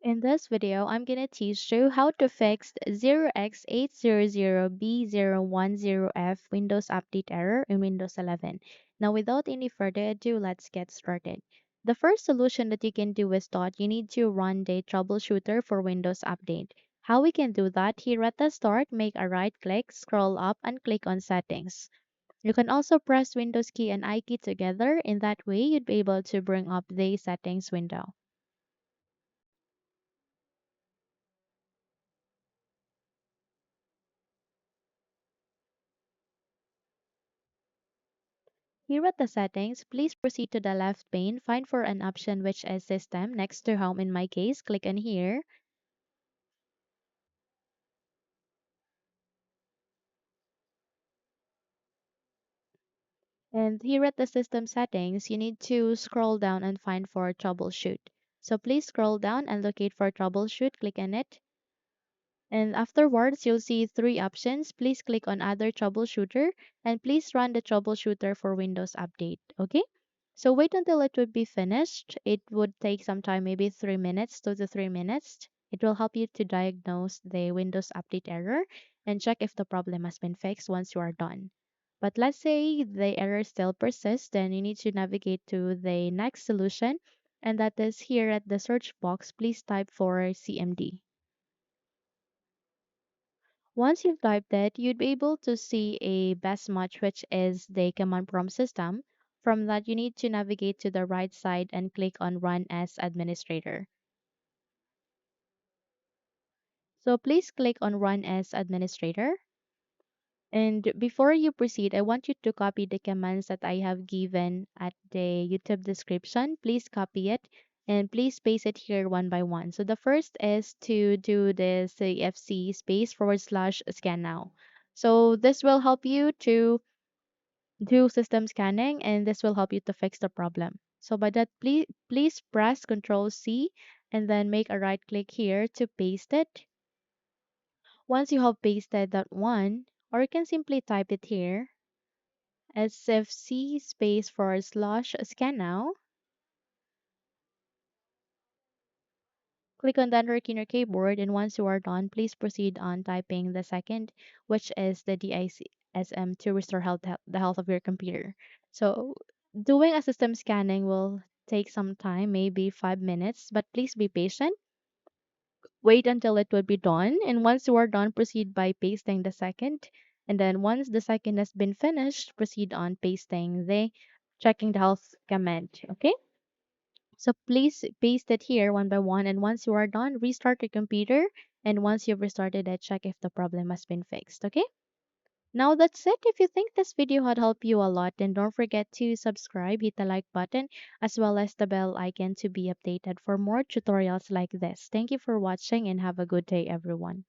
In this video, I'm going to teach you how to fix 0x800b010f Windows Update error in Windows 11. Now, without any further ado, let's get started. The first solution that you can do is that you need to run the troubleshooter for Windows Update. How we can do that? Here at the start, make a right click, scroll up, and click on Settings. You can also press Windows key and I key together. In that way, you'd be able to bring up the settings window. Here at the settings, please proceed to the left pane, find for an option which is System next to Home in my case, click on here. And here at the System settings, you need to scroll down and find for Troubleshoot. So please scroll down and locate for Troubleshoot, click on it. And afterwards, you'll see three options. Please click on Other Troubleshooter and please run the troubleshooter for Windows Update. Okay? So wait until it would be finished. It would take some time, maybe 3 minutes, 2 to 3 minutes. It will help you to diagnose the Windows Update error and check if the problem has been fixed once you are done. But let's say the error still persists, then you need to navigate to the next solution, and that is here at the search box. Please type for CMD. Once you've typed it, you'd be able to see a best match, which is the command prompt system. From that, you need to navigate to the right side and click on Run as Administrator. So please click on Run as Administrator. And before you proceed, I want you to copy the commands that I have given at the YouTube description. Please copy it and please paste it here one by one. So the first is to do the CFC space / scan now. So this will help you to do system scanning and this will help you to fix the problem. So by that, please press Control C and then make a right click here to paste it. Once you have pasted that one, or you can simply type it here, SFC space / scan now. Click on the enter key in your keyboard, and once you are done, please proceed on typing the second, which is the DISM to restore the health of your computer. So doing a system scanning will take some time, maybe 5 minutes, but please be patient. Wait until it will be done, and once you are done, proceed by pasting the second. And then once the second has been finished, proceed on pasting the checking the health command. Okay? So please paste it here one by one, and once you are done, restart your computer. And once you've restarted it, check if the problem has been fixed. Okay? Now that's it. If you think this video had helped you a lot, then don't forget to subscribe, hit the like button, as well as the bell icon to be updated for more tutorials like this. Thank you for watching and have a good day, everyone.